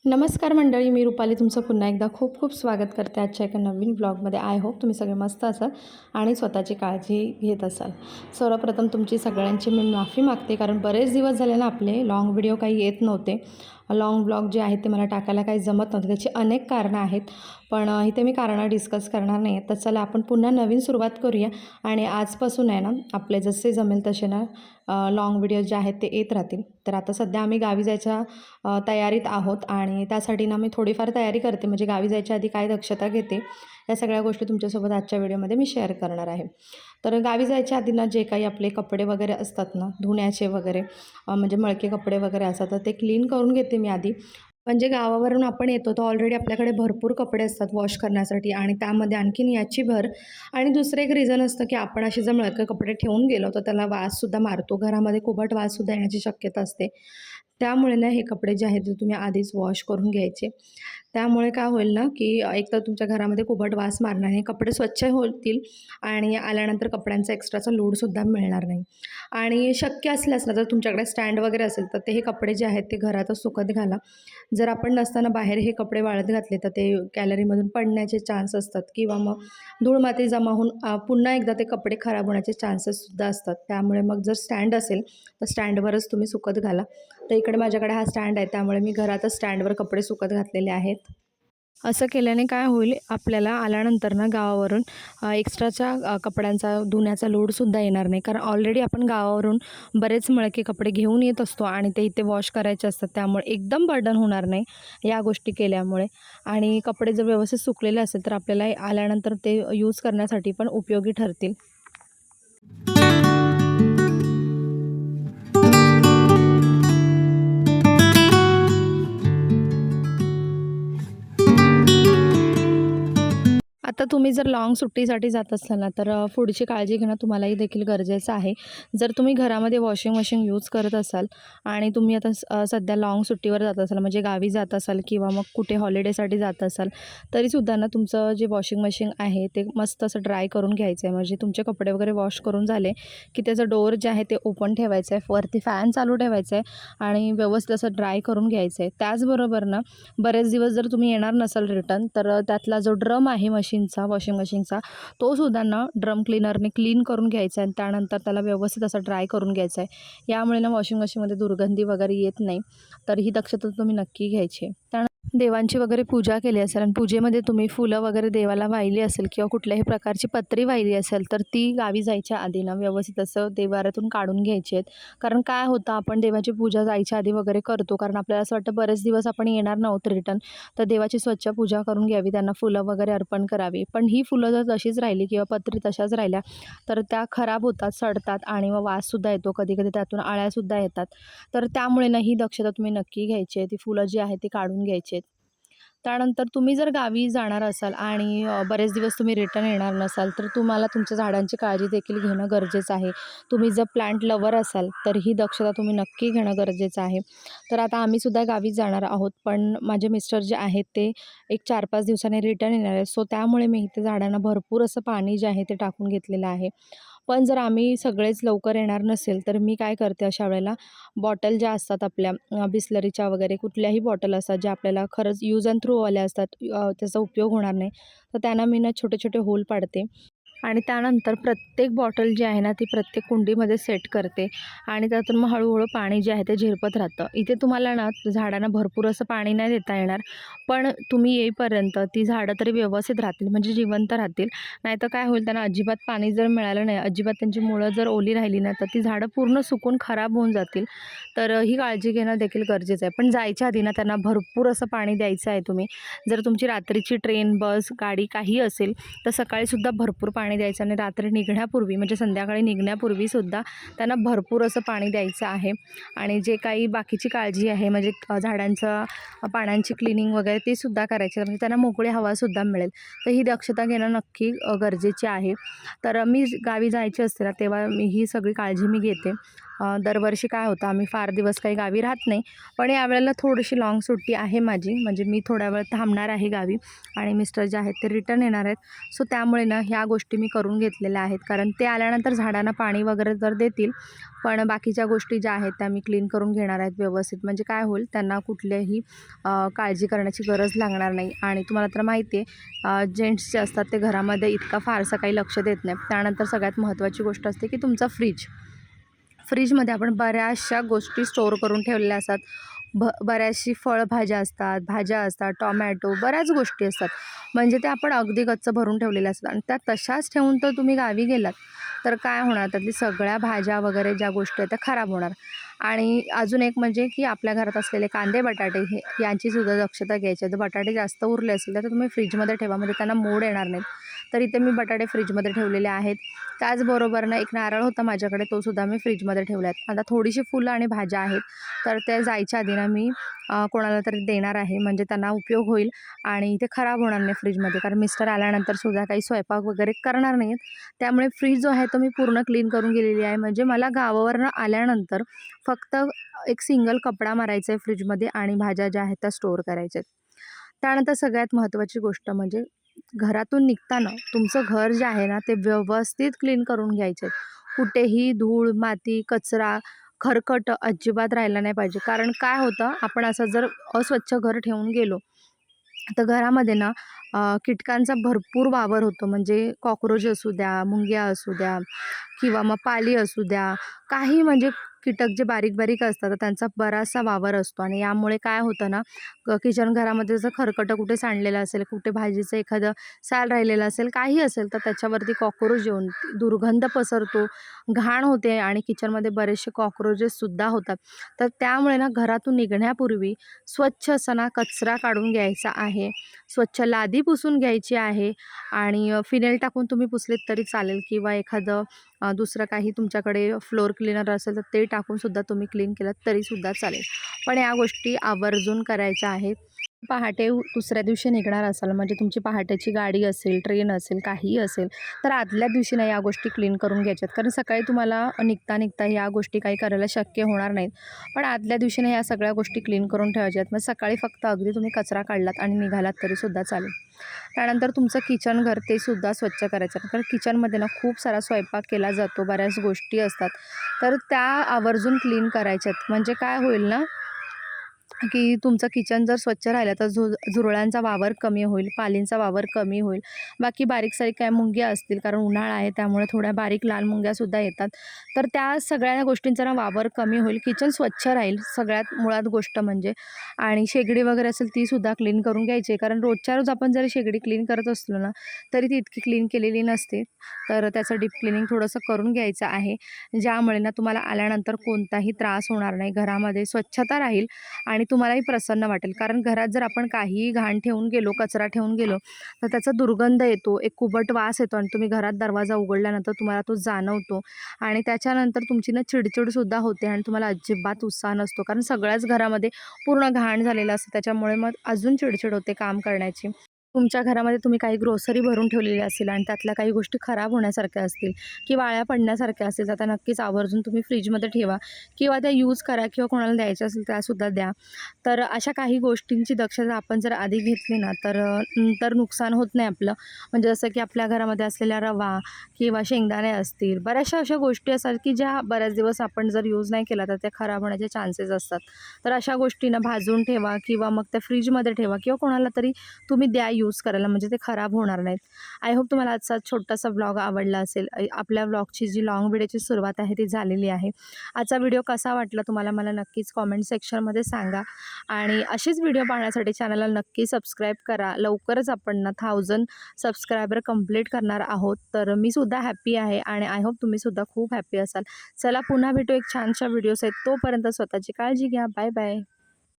नमस्कार मंडळी, मी रुपाली तुमचं पुन्हा एकदा खूप खूप स्वागत करते आजच्या एका नवीन ब्लॉगमध्ये. आय होप तुम्ही सगळे मस्त असाल आणि स्वतःची काळजी घेत असाल. सर्वप्रथम तुमची सगळ्यांची मी माफी मागते, कारण बरेच दिवस झाले ना आपले लाँग व्हिडिओ काही येत नव्हते. लाँग ब्लॉग जे आहेत ते मला टाकायला काही जमत नव्हते. त्याची अनेक कारणं आहेत, पण इथे मी कारणं डिस्कस करणार नाही. तर चला आपण पुन्हा नवीन सुरुवात करूया आणि आजपासून आहे ना आपले जसे जमेल तसे ना लाँग व्हिडिओ जे आहेत ते येत राहतील. तर आता सध्या आम्ही गावी जायच्या तयारीत आहोत आणि त्यासाठी ना मी थोडीफार तयारी करते, म्हणजे गावी जायच्या आधी काय दक्षता घेते या सगळ्या गोष्टी तुमच्यासोबत आजच्या व्हिडिओमध्ये मी शेअर करणार आहे. तर गावी जायच्या आधी ना जे काही आपले कपडे वगैरे असतात ना धुण्याचे वगैरे, म्हणजे मळके कपडे वगैरे असतात तर ते क्लीन करून घेते मी आधी. म्हणजे गावावरून आपण येतो तर ऑलरेडी आपल्याकडे भरपूर कपडे असतात वॉश करण्यासाठी आणि त्यामध्ये आणखीन याची भर. आणि दुसरं एक रिझन असतं की आपण असे जर मळके कपडे ठेवून गेलो तर त्याला वाससुद्धा मारतो, घरामध्ये कुबट वाससुद्धा येण्याची शक्यता असते. त्यामुळे ना हे कपडे जे आहेत ते तुम्ही आधीच वॉश करून घ्यायचे. त्यामुळे काय होईल ना की एकतर तुमच्या घरामध्ये कुबट वास मारणार नाही, कपडे स्वच्छ होतील आणि आल्यानंतर कपड्यांचा एक्स्ट्राचा लोडसुद्धा मिळणार नाही. आणि शक्य असल्यास ना जर तुमच्याकडे स्टँड वगैरे असेल तर ते हे कपडे जे आहेत ते घरातच सुकत घाला. जर आपण नसताना बाहेर हे कपडे वाळत घातले तर ते गॅलरीमधून पडण्याचे चान्स असतात किंवा मग धूळ माती जमा होऊन पुन्हा एकदा ते कपडे खराब होण्याचे चान्सेससुद्धा असतात. त्यामुळे मग जर स्टँड असेल तर स्टँडवरच तुम्ही सुकत घाला. तर इकडे माझ्याकडे हा स्टँड आहे, त्यामुळे मी घरातच स्टँडवर कपडे सुकत घातलेले आहेत. असं केल्याने काय होईल, आपल्याला आल्यानंतर ना गावावरून एक्स्ट्राच्या कपड्यांचा धुण्याचा लोडसुद्धा येणार नाही. कारण ऑलरेडी आपण गावावरून बरेच मळके कपडे घेऊन येत असतो आणि ते इथे वॉश करायचे असतात, त्यामुळे एकदम बर्डन होणार नाही या गोष्टी केल्यामुळे. आणि कपडे जर व्यवस्थित सुकलेले असेल तर आपल्याला आल्यानंतर ते यूज करण्यासाठी पण उपयोगी ठरतील. आता तुम्ही जर लाँग सुट्टीसाठी जात असाल ना तर पुढची काळजी घेणं तुम्हालाही देखील गरजेचं आहे. जर तुम्ही घरामध्ये वॉशिंग मशीन यूज करत असाल आणि तुम्ही आता सध्या लाँग सुट्टीवर जात असाल, म्हणजे गावी जात असाल किंवा मग कुठे हॉलिडेसाठी जात असाल, तरीसुद्धा ना तुमचं जे वॉशिंग मशीन आहे ते मस्त असं ड्राय करून घ्यायचं आहे. म्हणजे तुमचे कपडे वगैरे वॉश करून झाले की त्याचं डोअर जे आहे ते ओपन ठेवायचं आहे, वरती फॅन चालू ठेवायचं आहे आणि व्यवस्थित असं ड्राय करून घ्यायचं आहे. त्याचबरोबर ना बरेच दिवस जर तुम्ही येणार नसाल रिटर्न तर त्यातला जो ड्रम आहे वॉशिंग मशीनचा, तो सुद्धा ना ड्रम क्लीनरने क्लीन करून घ्यायचा आहे आणि त्यानंतर त्याला व्यवस्थित असा ड्राय करून घ्यायचा आहे. यामुळे ना वॉशिंग मशीनमध्ये दुर्गंधी वगैरे येत नाही. तर ही दक्षता तुम्ही नक्की घ्यायची आहे. देवांची वगैरे पूजा केली असेल आणि पूजेमध्ये तुम्ही फुलं वगैरे देवाला वाहिली असेल किंवा कुठल्याही प्रकारची पत्री वाहिली असेल तर ती गावी जायच्या आधी ना व्यवस्थित असं देवाऱ्यातून काढून घ्यायची आहेत. कारण काय होतं, आपण देवाची पूजा जायच्या आधी वगैरे करतो, कारण आपल्याला असं वाटतं बरेच दिवस आपण येणार नव्हत रिटर्न, तर देवाची स्वच्छ पूजा करून घ्यावी, त्यांना फुलं वगैरे अर्पण करावी. पण ही फुलं जर तशीच राहिली किंवा पत्री तशाच राहिल्या तर त्या खराब होतात, सडतात आणि मग वाससुद्धा येतो, कधी कधी त्यातून आळ्यासुद्धा येतात. तर त्यामुळे ना ही दक्षता तुम्ही नक्की घ्यायची आहे. ती फुलं जी आहेत ती काढून घ्यायची आहेत. त्यानंतर तुम्ही जर गावी जाणार असाल आणि बरेच दिवस तुम्ही रिटर्न येणार नसाल तर तुम्हाला तुमच्या झाडांची काळजी देखील घेणं गरजेचं आहे. तुम्ही जर प्लांट लवर असाल तर ही दक्षता तुम्ही नक्की घेणं गरजेचं आहे. तर आता आम्हीसुद्धा गावी जाणार आहोत, पण माझे मिस्टर जे आहेत ते एक 4-5 दिवसांनी रिटर्न येणार आहे. सो त्यामुळे मी इथे झाडांना भरपूर असं पाणी जे आहे ते टाकून घेतलेलं आहे. पण जर आम्ही सगळेच लवकर येणार नसेल तर मी काय करते, अशा वेळेला बॉटल ज्या असतात आपल्या बिसलरीच्या वगैरे कुठल्याही बॉटल असतात ज्या आपल्याला खरंच यूज अँड थ्रोवाल्या असतात, त्याचा उपयोग होणार नाही, तर त्यांना मी ना छोटे छोटे होल पाडते आणि त्यानंतर प्रत्येक बॉटल जी आहे ना ती प्रत्येक कुंडीमध्ये सेट करते आणि त्यातून मग हळूहळू पाणी जे आहे ते झिरपत राहतं. इथे तुम्हाला ना झाडांना भरपूर असं पाणी नाही देता येणार, पण तुम्ही येईपर्यंत ती झाडं तरी व्यवस्थित राहतील, म्हणजे जिवंत राहतील. नाहीतर काय होईल, त्यांना अजिबात पाणी जर मिळालं नाही, अजिबात त्यांची मुळं जर ओली राहिली नाही तर ती झाडं पूर्ण सुकून खराब होऊन जातील. तर ही काळजी घेणं देखील गरजेचं आहे. पण जायच्या आधी ना त्यांना भरपूर असं पाणी द्यायचं आहे तुम्ही. जर तुमची रात्रीची ट्रेन, बस, गाडी काही असेल तर सकाळीसुद्धा भरपूर पाणी द्यायचं आणि रात्री निघण्यापूर्वी म्हणजे संध्याकाळी निघण्यापूर्वीसुद्धा त्यांना भरपूर असं पाणी द्यायचं आहे. आणि जे काही बाकीची काळजी आहे, म्हणजे झाडांचं पाण्याची क्लिनिंग वगैरे ती सुद्धा करायची, म्हणजे त्यांना मोकळी हवासुद्धा मिळेल. तर ही दक्षता घेणं नक्की गरजेची आहे. तर मी गावी जायची असते ना तेव्हा मी ही सगळी काळजी मी घेते. दरवर्षी काय होतं, आम्ही फार दिवस काही गावी राहत नाही, पण यावेळेला थोडीशी लाँग सुट्टी आहे माझी. म्हणजे मी थोड्या वेळ थांबणार आहे गावी आणि मिस्टर जे आहेत ते रिटर्न येणार आहेत. सो त्यामुळे ना ह्या गोष्टी मी करून घेतलेल्या आहेत, कारण ते आल्यानंतर झाडांना पाणी वगैरे तर देतील, पण बाकीच्या गोष्टी ज्या आहेत त्या मी क्लीन करून घेणार आहेत व्यवस्थित. म्हणजे काय होईल, त्यांना कुठल्याही काळजी करण्याची गरज लागणार नाही. आणि तुम्हाला तर माहिती आहे, जेंट्स जे असतात ते घरामध्ये इतका फारसा काही लक्ष देत नाही. त्यानंतर सगळ्यात महत्त्वाची गोष्ट असते की तुमचा फ्रीजमध्ये आपण बऱ्याचशा गोष्टी स्टोअर करून ठेवलेल्या असतात. बऱ्याचशी फळभाज्या असतात, भाज्या असतात, टोमॅटो, बऱ्याच गोष्टी असतात. म्हणजे ते आपण अगदी गच्च भरून ठेवलेल्या असतात आणि त्या तशाच ठेवून तर तुम्ही गावी गेलात तर काय होणार, त्यातली सगळ्या भाज्या वगैरे ज्या गोष्टी आहेत त्या खराब होणार. आणि अजून एक म्हणजे की आपल्या घरात असलेले कांदे, बटाटे यांचीसुद्धा दक्षता घ्यायची आहे. जर बटाटे जास्त उरले असतील तर तुम्ही फ्रीजमध्ये ठेवा, म्हणजे त्यांना मोड येणार नाहीत. तर इथे मी बटाटे फ्रीजमध्ये ठेवलेले आहेत. त्याचबरोबर ना एक नारळ होता माझ्याकडे, तोसुद्धा मी फ्रीजमध्ये ठेवला आहे. आता थोडीशी फुलं आणि भाज्या आहेत, तर त्या जायच्या आधी ना मी कोणाला तरी देणार आहे, म्हणजे त्यांना उपयोग होईल आणि ते खराब होणार नाही फ्रीजमध्ये. कारण मिस्टर आल्यानंतरसुद्धा काही स्वयंपाक वगैरे करणार नाहीत. त्यामुळे फ्रीज जो आहे तो मी पूर्ण क्लीन करून गेलेली आहे. म्हणजे मला गावावरनं आल्यानंतर फक्त एक सिंगल कपडा मारायचा आहे फ्रीजमध्ये आणि भाज्या ज्या आहेत त्या स्टोअर करायच्या आहेत. त्यानंतर सगळ्यात महत्त्वाची गोष्ट म्हणजे घरातून निघताना तुमचं घर जे आहे ना ते व्यवस्थित क्लीन करून घ्यायचं आहे. कुठेही धूळ, माती, कचरा, खरकट अजिबात राहिला नाही पाहिजे. कारण काय होतं, आपण असं जर अस्वच्छ घर ठेवून गेलो तर घरामध्ये ना कीटकांचा भरपूर वावर होतो. म्हणजे कॉकरोच असू द्या, मुंग्या असू द्या किंवा मग पाली असू द्या, काही म्हणजे कीटक जे बारीक-बारीक असतात तर त्यांचा बराचसा वावर असतो आणि यामुळे काय होतं ना, किचन घरामध्ये जर खरकटं कुठे सांडलेलं असेल, कुठे भाजीचं एखादं साल राहिलेलं असेल, काही असेल तर त्याच्यावरती कॉकरोच येऊन दुर्गंध पसरतो, घाण होते आणि किचनमध्ये बरेचसे कॉकरोचेससुद्धा होतात. तर त्यामुळे ना घरातून निघण्यापूर्वी स्वच्छ असा ना कचरा काढून घ्यायचा आहे, स्वच्छ लादी पुसून घ्यायची आहे आणि फिनेल टाकून तुम्ही पुसलीत तरी चालेल किंवा एखादं दुसरं काही तुमच्याकडे फ्लोअर क्लीनर असेल तर ते टाकूनसुद्धा तुम्ही क्लीन केलं तरीसुद्धा चालेल. पण या गोष्टी आवर्जून करायच्या आहेत. पहाटे दुसऱ्या दिवशी निघणार असाल, म्हणजे तुमची पहाटेची गाडी असेल, ट्रेन असेल, काहीही असेल, तर आदल्या दिवशी ना या गोष्टी क्लीन करून घ्यायच्यात. कारण सकाळी तुम्हाला निघता या गोष्टी काही करायला शक्य होणार नाहीत. पण आदल्या दिवशी ना या सगळ्या गोष्टी क्लीन करून ठेवायच्या आहेत. मग सकाळी फक्त अगदी तुम्ही कचरा काढलात आणि निघालात तरीसुद्धा चालेल. त्यानंतर तुमचं किचन घर ते सुद्धा स्वच्छ करायचं. कारण किचनमध्ये ना खूप सारा स्वयंपाक केला जातो, बऱ्याच गोष्टी असतात, तर त्या आवर्जून क्लीन करायच्यात. म्हणजे काय होईल ना की तुमचं किचन जर स्वच्छ राहिलं तर झुरळांचा वावर कमी होईल, पालींचा वावर कमी होईल. बाकी बारीक-सारीक काय मुंग्या असतील, कारण उन्हाळा आहे त्यामुळे थोड्या बारीक लाल मुंग्यासुद्धा येतात. तर त्या सगळ्या गोष्टींचा ना वावर कमी होईल. किचन स्वच्छ राहील सगळ्यात मुळात गोष्ट म्हणजे. आणि शेगडी वगैरे असेल तीसुद्धा क्लीन करून घ्यायची आहे. कारण रोजच्या रोज आपण जरी शेगडी क्लीन करत असलो ना, तरी ती इतकी क्लीन केलेली नसते. तर त्याचं डीप क्लीनिंग थोडंसं करून घ्यायचं आहे. ज्यामुळे ना तुम्हाला आल्यानंतर कोणताही त्रास होणार नाही. घरामध्ये स्वच्छता राहील आणि तुम्हालाही प्रसन्न वाटेल. कारण घरात जर आपण काहीही घाण ठेवून गेलो, कचरा ठेवून गेलो, तर त्याचा दुर्गंध येतो, एक कुबट वास येतो आणि तुम्ही घरात दरवाजा उघडल्यानंतर तुम्हाला तो जाणवतो आणि त्याच्यानंतर तुमची ना चिडचिडसुद्धा होते आणि तुम्हाला अजिबात उत्साह नसतो. कारण सगळ्याच घरामध्ये पूर्ण घाण झालेलं असतं, त्याच्यामुळे मग अजून चिडचिड होते काम करण्याची. तुमच्या घरामध्ये तुम्ही काही ग्रोसरी भरून ठेवलेली असेल आणि त्यातल्या काही गोष्टी खराब होण्यासारख्या असतील किंवा वाया पडण्यासारख्या असतील, तर त्या नक्कीच आवर्जून तुम्ही फ्रीजमध्ये ठेवा किंवा त्या यूज करा किंवा कोणाला द्यायच्या असेल त्यासुद्धा द्या. तर अशा काही गोष्टींची दक्षता आपण जर आधी घेतली ना, तर नंतर नुकसान होत नाही आपलं. म्हणजे जसं की आपल्या घरामध्ये असलेला रवा किंवा शेंगदाणे असतील, बऱ्याचशा अशा गोष्टी असतात की ज्या बऱ्याच दिवस आपण जर यूज नाही केला तर त्या खराब होण्याचे चान्सेस असतात. तर अशा गोष्टींना भाजून ठेवा किंवा मग त्या फ्रीजमध्ये ठेवा किंवा कोणाला तरी तुम्ही द्या यूज करायला, म्हणजे ते खराब होणार नाहीत. आय होप तुम्हाला आजचा छोटासा व्लॉग आवडला असेल. आपल्या व्लॉगची जी लाँग व्हिडिओची सुरुवात आहे ती झालेली आहे. आजचा व्हिडिओ कसा वाटला तुम्हाला मला नक्कीच कॉमेंट सेक्शनमध्ये सांगा आणि अशीच व्हिडिओ पाहण्यासाठी चॅनलला नक्की सबस्क्राईब करा. लवकरच आपण ना 1000 सबस्क्रायबर कंप्लीट करणार आहोत. तर मी सुद्धा हॅप्पी आहे आणि आय होप तुम्ही सुद्धा खूप हॅप्पी असाल. चला पुन्हा भेटू एक छानशा व्हिडिओसहित. तोपर्यंत स्वतःची काळजी घ्या. Bye bye.